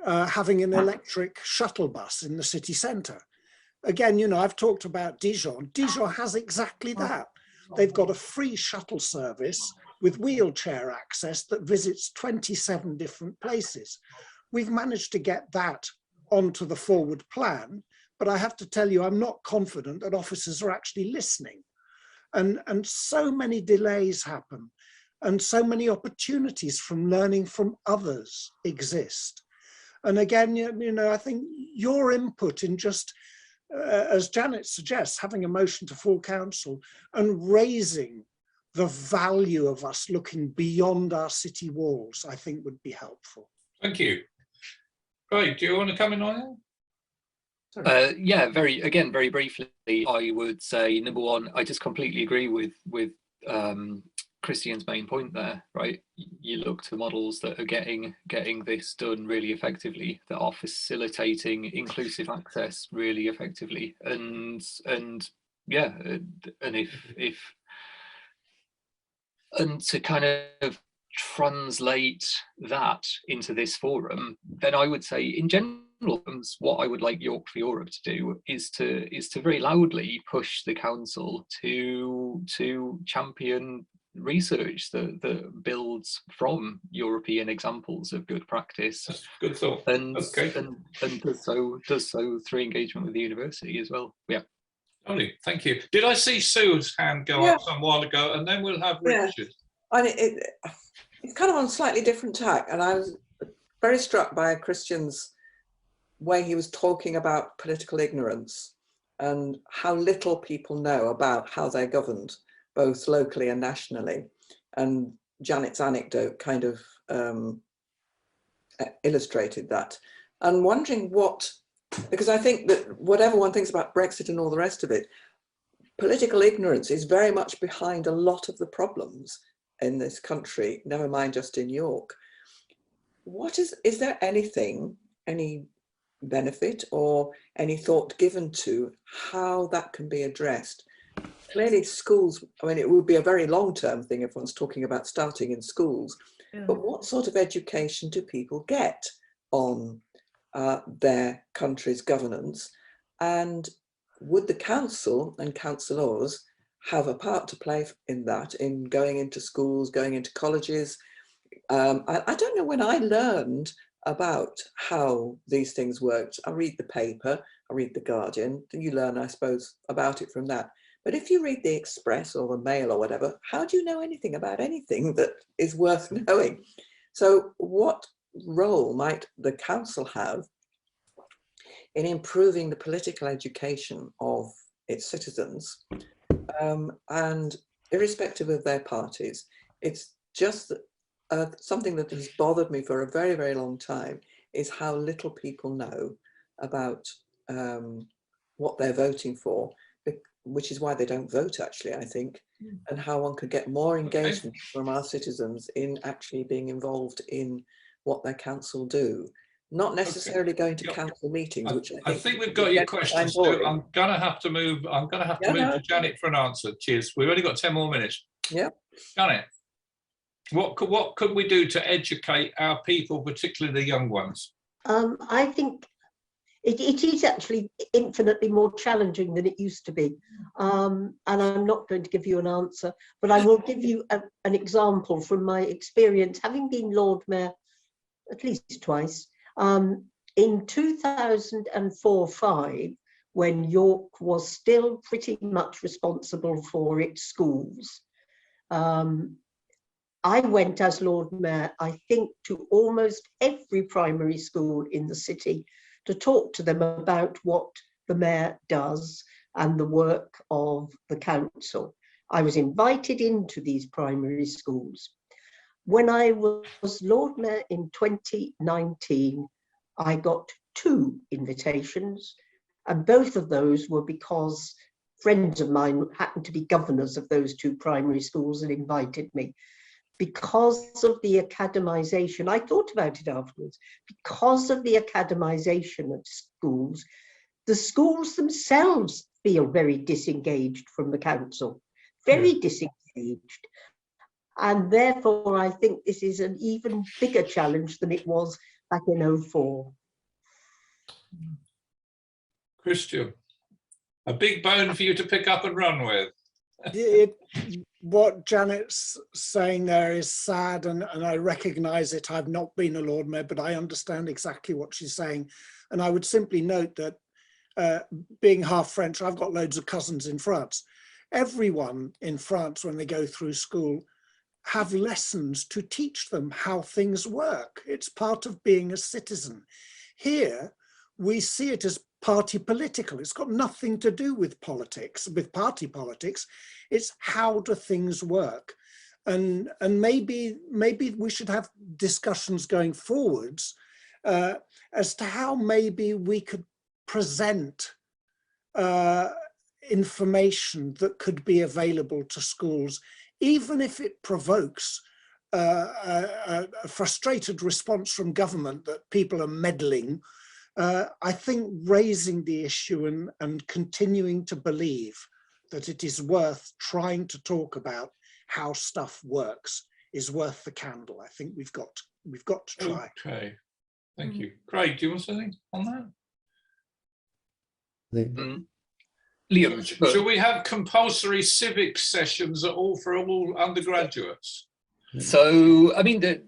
having an electric shuttle bus in the city centre. Again, you know, I've talked about Dijon. Dijon has exactly that. They've got a free shuttle service with wheelchair access that visits 27 different places. We've managed to get that onto the forward plan, but I have to tell you, I'm not confident that officers are actually listening. And so many delays happen, and so many opportunities from learning from others exist. And again, you know, I think your input in just, as Janet suggests, having a motion to full council and raising the value of us looking beyond our city walls, I think would be helpful. Thank you. Great. Do you want to come in on that? Yeah, very briefly, I would say, number one, I just completely agree with Christian's main point there, right? You look to models that are getting this done really effectively, that are facilitating inclusive access really effectively, and yeah, and if and to kind of translate that into this forum, then I would say, in general what I would like York for Europe to do is to very loudly push the council to champion research that builds from European examples of good practice. That's good thought. And Okay. and does so through engagement with the university as well. Yeah. Lovely, thank you. Did I see Sue's hand go up some while ago? And then we'll have Richard. And it's kind of on a slightly different tack, and I was very struck by Christian's way he was talking about political ignorance and how little people know about how they're governed, both locally and nationally. And Janet's anecdote kind of illustrated that. And wondering because I think that whatever one thinks about Brexit and all the rest of it, political ignorance is very much behind a lot of the problems in this country, never mind just in York. Is there any benefit or any thought given to how that can be addressed? Clearly schools, I mean, it would be a very long-term thing if one's talking about starting in schools, but what sort of education do people get on their country's governance? And would the council and councillors have a part to play in that, in going into schools, going into colleges? I don't know when I learned about how these things worked. I read the paper, I read the Guardian, then you learn, I suppose, about it from that. But if you read the Express or the Mail or whatever, how do you know anything about anything that is worth knowing? So what role might the council have in improving the political education of its citizens? And irrespective of their parties, it's just something that has bothered me for a very, very long time, is how little people know about what they're voting for, which is why they don't vote, actually, I think, and how one could get more engagement from our citizens in actually being involved in what their council do. Not necessarily going to council meetings, which I think we've got your questions. So I'm gonna have to move. I'm gonna have to move to Janet for an answer. Cheers. We've only got 10 more minutes. Yeah. Janet, what could we do to educate our people, particularly the young ones? I think it is actually infinitely more challenging than it used to be. And I'm not going to give you an answer, but I will give you an example from my experience, having been Lord Mayor at least twice. In 2004-05, when York was still pretty much responsible for its schools, I went as Lord Mayor, I think, to almost every primary school in the city to talk to them about what the mayor does and the work of the council. I was invited into these primary schools. When I was Lord Mayor in 2019, I got 2 invitations, and both of those were because friends of mine happened to be governors of those 2 primary schools and invited me. Because of the academisation, I thought about it afterwards, because of the academisation of schools, the schools themselves feel very disengaged from the council, very disengaged. And therefore, I think this is an even bigger challenge than it was back in 2004. Christian, a big bone for you to pick up and run with. What Janet's saying there is sad, and I recognise it. I've not been a Lord Mayor, but I understand exactly what she's saying. And I would simply note that being half French, I've got loads of cousins in France. Everyone in France, when they go through school, have lessons to teach them how things work. It's part of being a citizen. Here, we see it as party political. It's got nothing to do with politics, with party politics. It's how do things work. And maybe we should have discussions going forwards as to how maybe we could present information that could be available to schools, even if it provokes a frustrated response from government that people are meddling. I think raising the issue and continuing to believe that it is worth trying to talk about how stuff works is worth the candle. I think we've got to try. Okay. Thank you. Craig, do you want something on that? Liam, Should we have compulsory civics sessions for all undergraduates? So, I mean, the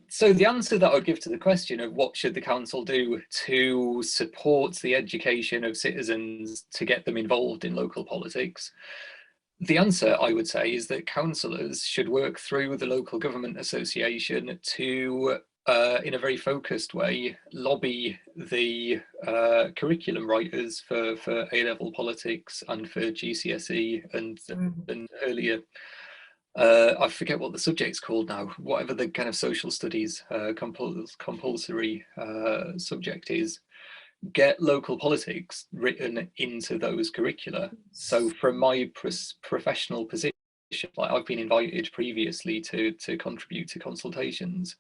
answer that I would give to the question of what should the council do to support the education of citizens to get them involved in local politics, the answer I would say is that councillors should work through the local government association to, in a very focused way, lobby the curriculum writers for A-level politics and for GCSE and earlier. I forget what the subject's called now, whatever the kind of social studies compulsory subject is, get local politics written into those curricula. So from my professional position, like I've been invited previously to contribute to consultations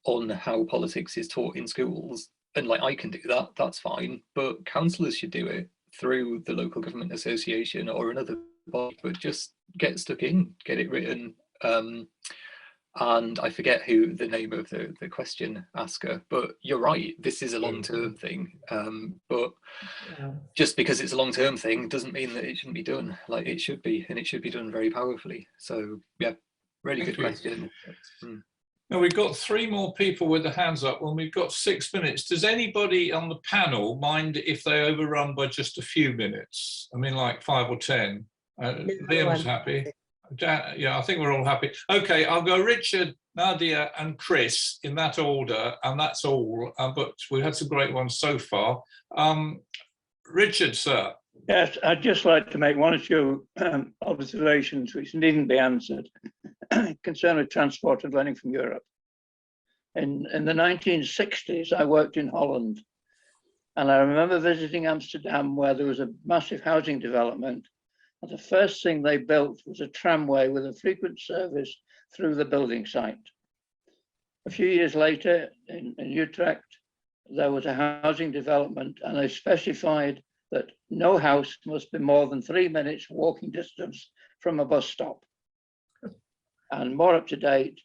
on how politics is taught in schools, and like I can do that, that's fine, but councillors should do it through the local government association or another body, but just get stuck in, get it written. And I forget who the name of the question asker, but you're right, this is a long-term thing. But just because it's a long-term thing doesn't mean that it shouldn't be done. Like it should be, and it should be done very powerfully. So yeah, really good question. Now we've got 3 more people with their hands up when we've got 6 minutes. Does anybody on the panel mind if they overrun by just a few minutes? I mean, like 5 or 10. Liam's happy. Yeah, I think we're all happy. Okay, I'll go Richard, Nadia and Chris in that order, and that's all. But we've had some great ones so far. Richard, sir. Yes, I'd just like to make 1 or 2 observations which needn't be answered concerning transport and learning from Europe. In the 1960s, I worked in Holland, and I remember visiting Amsterdam where there was a massive housing development. And the first thing they built was a tramway with a frequent service through the building site. A few years later, in Utrecht, there was a housing development, and they specified that no house must be more than 3 minutes walking distance from a bus stop. And more up to date,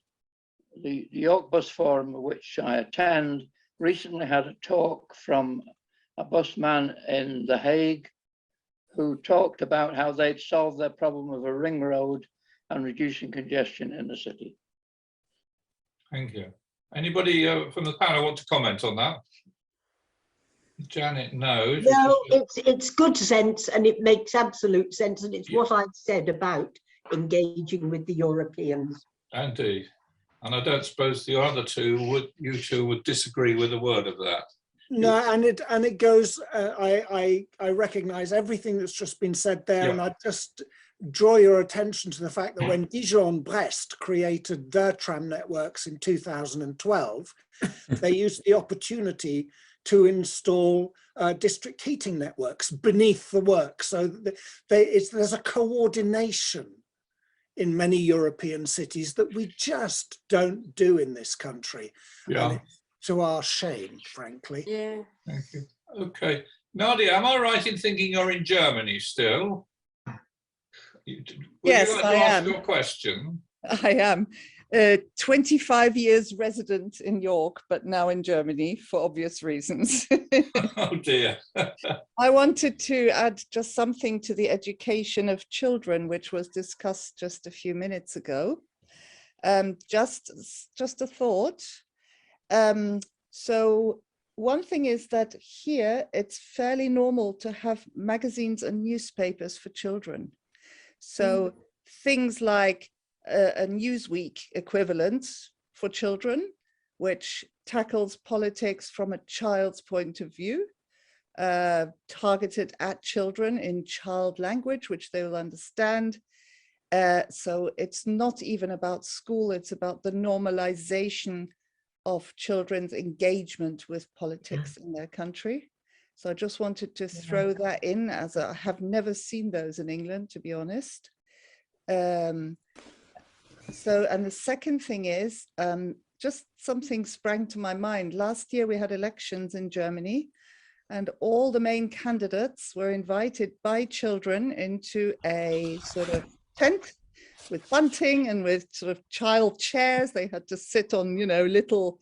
the York Bus Forum, which I attend, recently had a talk from a busman in The Hague who talked about how they'd solved their problem of a ring road and reducing congestion in the city. Thank you. Anybody from the panel want to comment on that? Janet, no. No, it's good sense, and it makes absolute sense, and it's what I've said about engaging with the Europeans. Indeed. And I don't suppose the other you two would disagree with a word of that. No, and it goes. I recognise everything that's just been said there, and I just draw your attention to the fact that when Dijon-Brest created their tram networks in 2012, they used the opportunity to install district heating networks beneath the work. So there's a coordination in many European cities that we just don't do in this country. Yeah. To our shame, frankly. Yeah. Thank you. Okay. Nadia, am I right in thinking you're in Germany still? Yes, you like I to ask am. your question? I am. 25 years resident in York, but now in Germany for obvious reasons. Oh dear. I wanted to add just something to the education of children, which was discussed just a few minutes ago. Just a thought. So one thing is that here it's fairly normal to have magazines and newspapers for children. So things like a Newsweek equivalent for children, which tackles politics from a child's point of view, targeted at children in child language, which they will understand. So it's not even about school, it's about the normalization of children's engagement with politics in their country. So I just wanted to throw that in, as I have never seen those in England, to be honest. And the second thing is, just something sprang to my mind. Last year we had elections in Germany, and all the main candidates were invited by children into a sort of tent with bunting and with sort of child chairs. They had to sit on, you know, little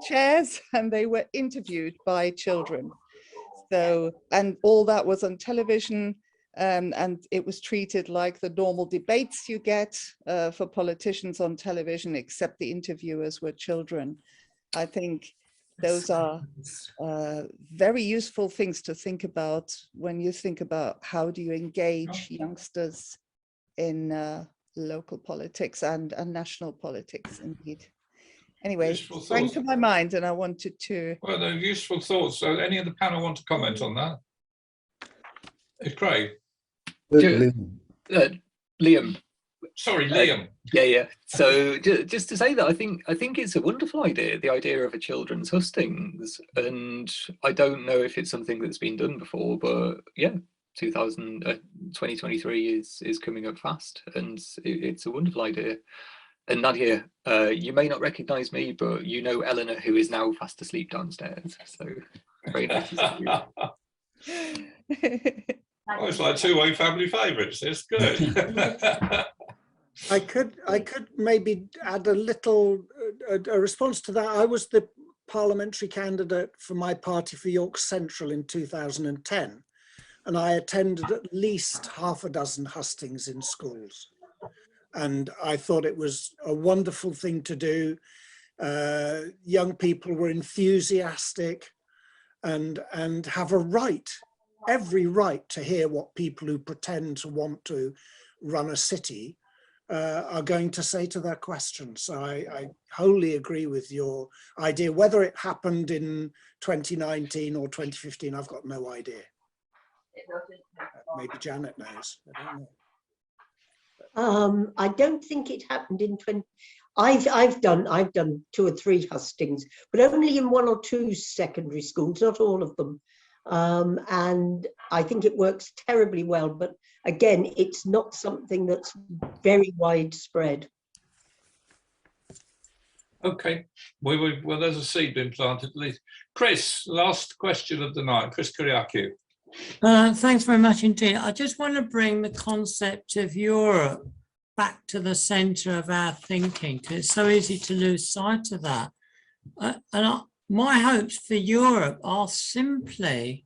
chairs and they were interviewed by children. So, and all that was on television, and it was treated like the normal debates you get for politicians on television, except the interviewers were children. I think those are very useful things to think about when you think about how do you engage youngsters in local politics and national politics, indeed. Anyway, Useful sprang thoughts. to my mind and I wanted to... Well, they're useful thoughts. So any of the panel want to comment on that? Craig? Liam. Sorry, Liam. Yeah. So just to say that I think it's a wonderful idea, the idea of a children's hustings, and I don't know if it's something that's been done before, but yeah, 2023 is coming up fast, and it's a wonderful idea. And Nadia, you may not recognise me, but you know Eleanor, who is now fast asleep downstairs. So very nice to see you. Oh, it's like two-way family favourites. It's good. I could maybe add a little a response to that. I was the parliamentary candidate for my party for York Central in 2010, and I attended at least half a dozen hustings in schools. And I thought it was a wonderful thing to do. Young people were enthusiastic and have a right, every right, to hear what people who pretend to want to run a city are going to say to their questions. So I wholly agree with your idea. Whether it happened in 2019 or 2015, I've got no idea. Maybe Janet knows. I don't know. I don't think it happened in 20. I've done 2 or 3 hustings, but only in 1 or 2 secondary schools, not all of them. And I think it works terribly well. But again, it's not something that's very widespread. Okay, well, there's a seed been planted at least. Chris, last question of the night. Chris Kyriakou. Thanks very much indeed. I just want to bring the concept of Europe back to the centre of our thinking, because it's so easy to lose sight of that. My hopes for Europe are simply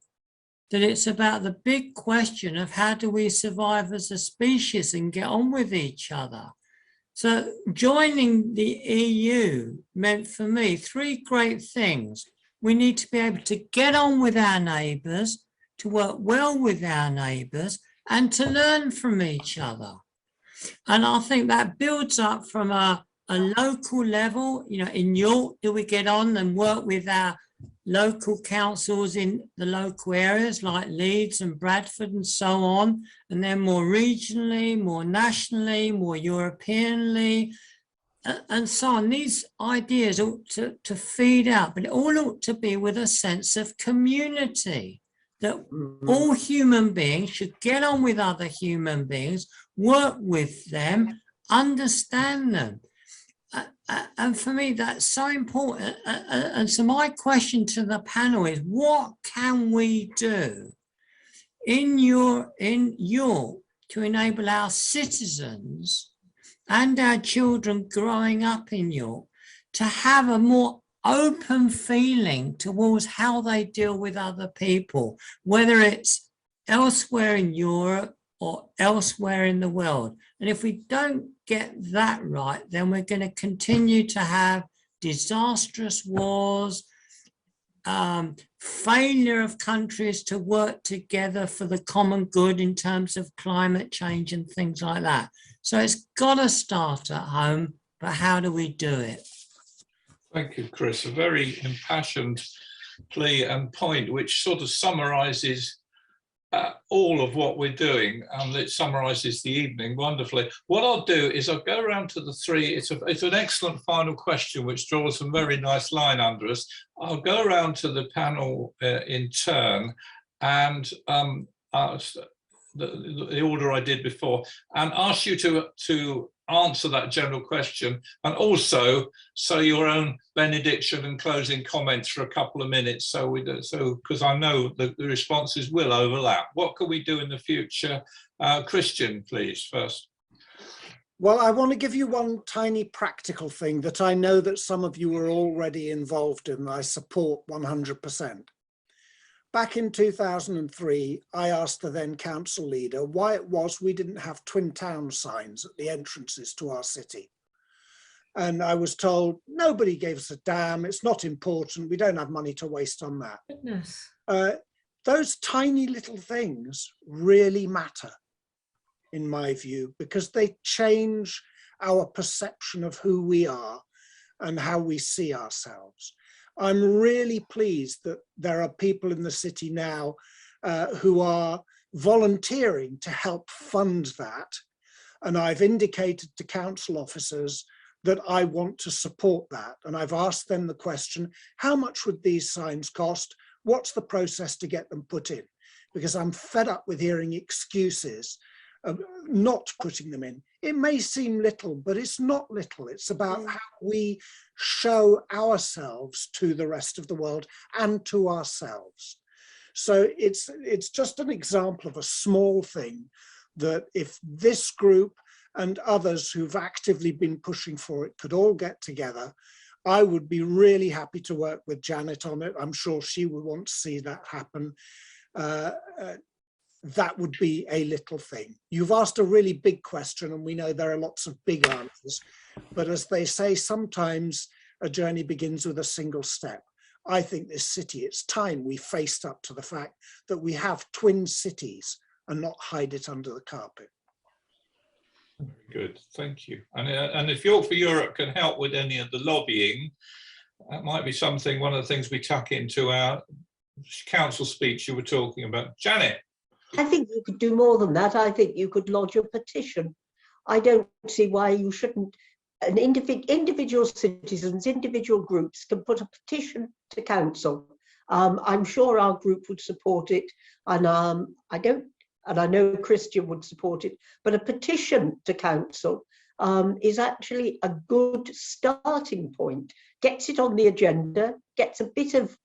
that it's about the big question of how do we survive as a species and get on with each other. So joining the EU meant for me 3 great things. We need to be able to get on with our neighbours, to work well with our neighbours, and to learn from each other. And I think that builds up from a local level. You know, in York, do we get on and work with our local councils in the local areas like Leeds and Bradford and so on, and then more regionally, more nationally, more Europeanly, and so on. These ideas ought to feed out, but it all ought to be with a sense of community, that all human beings should get on with other human beings, work with them, understand them. And for me, that's so important. And so my question to the panel is, what can we do in York to enable our citizens and our children growing up in York to have a more open feeling towards how they deal with other people, whether it's elsewhere in Europe or elsewhere in the world? And if we don't get that right, then we're going to continue to have disastrous wars, failure of countries to work together for the common good in terms of climate change and things like that. So it's got to start at home, but how do we do it? Thank you, Chris. A very impassioned plea and point, which sort of summarises all of what we're doing, and it summarises the evening wonderfully. What I'll do is I'll go around to the 3. It's an excellent final question, which draws some very nice line under us. I'll go around to the panel in turn, and the order I did before, and ask you to answer that general question, and also say your own benediction and closing comments for a couple of minutes, because I know that the responses will overlap. What can we do in the future? Christian, please, first. Well, I want to give you one tiny practical thing that I know that some of you are already involved in, and I support 100%. Back in 2003, I asked the then council leader why it was we didn't have twin town signs at the entrances to our city. And I was told, nobody gave us a damn, it's not important, we don't have money to waste on that. Goodness. Those tiny little things really matter, in my view, because they change our perception of who we are and how we see ourselves. I'm really pleased that there are people in the city now who are volunteering to help fund that. And I've indicated to council officers that I want to support that. And I've asked them the question, how much would these signs cost? What's the process to get them put in? Because I'm fed up with hearing excuses of not putting them in. It may seem little, but it's not little. It's about how we show ourselves to the rest of the world and to ourselves. So it's just an example of a small thing that if this group and others who've actively been pushing for it could all get together, I would be really happy to work with Janet on it. I'm sure she would want to see that happen. That would be a little thing. You've asked a really big question, and we know there are lots of big answers, but as they say, sometimes a journey begins with a single step. I think this city, it's time we faced up to the fact that we have twin cities and not hide it under the carpet. Good, thank you. And if York for Europe can help with any of the lobbying, that might be something, one of the things we tuck into our council speech you were talking about. Janet. I think you could do more than that. I think you could lodge a petition. I don't see why you shouldn't. Individual citizens, individual groups can put a petition to council. I'm sure our group would support it, and I know Christian would support it, but a petition to council is actually a good starting point. Gets it on the agenda, gets a bit of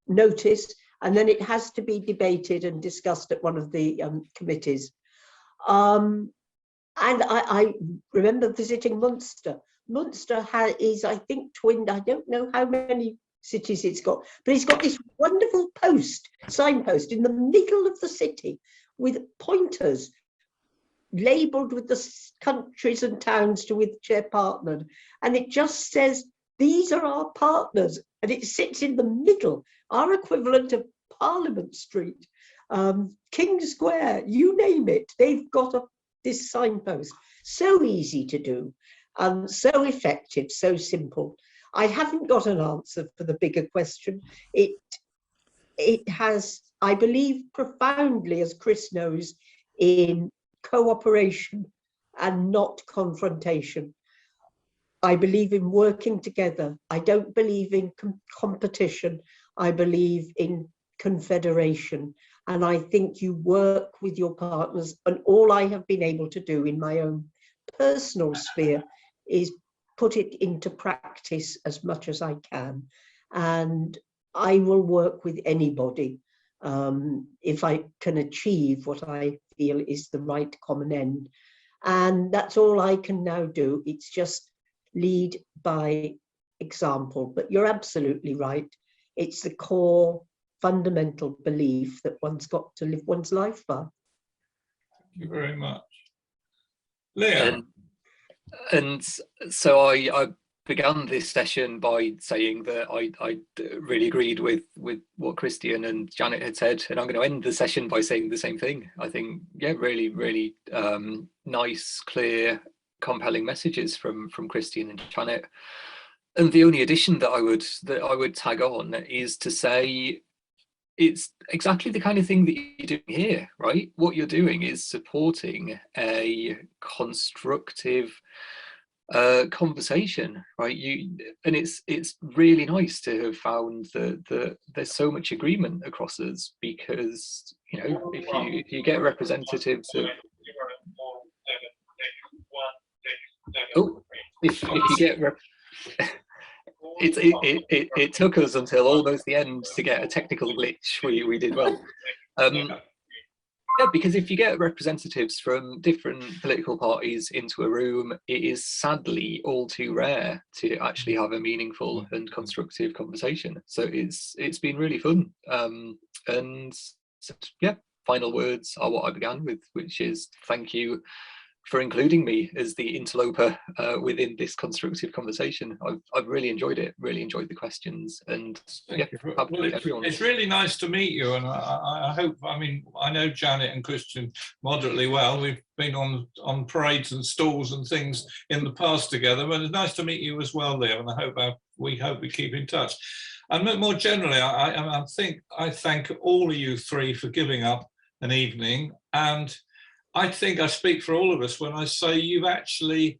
notice, and then it has to be debated and discussed at one of the committees. And I remember visiting Munster. Munster is, I think, twinned, I don't know how many cities it's got, but it's got this wonderful signpost in the middle of the city with pointers labelled with the countries and towns to which they're partnered. And it just says, these are our partners. And it sits in the middle, our equivalent of Parliament Street, King Square, you name it. They've got this signpost. So easy to do, so effective, so simple. I haven't got an answer for the bigger question. It has, I believe, profoundly, as Chris knows, in cooperation and not confrontation. I believe in working together. I don't believe in competition. I believe in confederation. And I think you work with your partners. And all I have been able to do in my own personal sphere is put it into practice as much as I can. And I will work with anybody if I can achieve what I feel is the right common end. And that's all I can now do. It's just lead by example. But you're absolutely right. It's the core fundamental belief that one's got to live one's life by. Thank you very much. Liam. And so I began this session by saying that I really agreed with what Christian and Janet had said, and I'm going to end the session by saying the same thing. I think, yeah, really nice, clear, compelling messages from Christian and Janet. And the only addition that I would tag on is to say it's exactly the kind of thing that you're doing here, right? What you're doing is supporting a constructive conversation, right? And it's really nice to have found that there's so much agreement across us, because if you get representatives of if you get it took us until almost the end to get a technical glitch. We did well. Yeah, because if you get representatives from different political parties into a room, it is sadly all too rare to actually have a meaningful and constructive conversation. So it's been really fun. And yeah, final words are what I began with, which is thank you for including me as the interloper within this constructive conversation. I've really enjoyed it, really enjoyed the questions, and yeah, well, it's really nice to meet you, and I hope, I mean, I know Janet and Christian moderately well. We've been on parades and stalls and things in the past together, but it's nice to meet you as well, Liam, and we hope we keep in touch. And more generally, I thank all of you three for giving up an evening, and I think I speak for all of us when I say you've actually,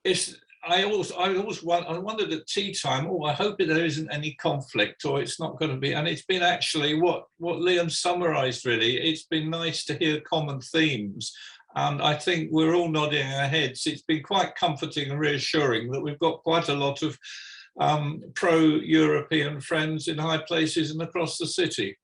I wondered at tea time, I hope there isn't any conflict, or it's not going to be, and it's been actually what Liam summarised really. It's been nice to hear common themes, and I think we're all nodding our heads. It's been quite comforting and reassuring that we've got quite a lot of pro-European friends in high places and across the city.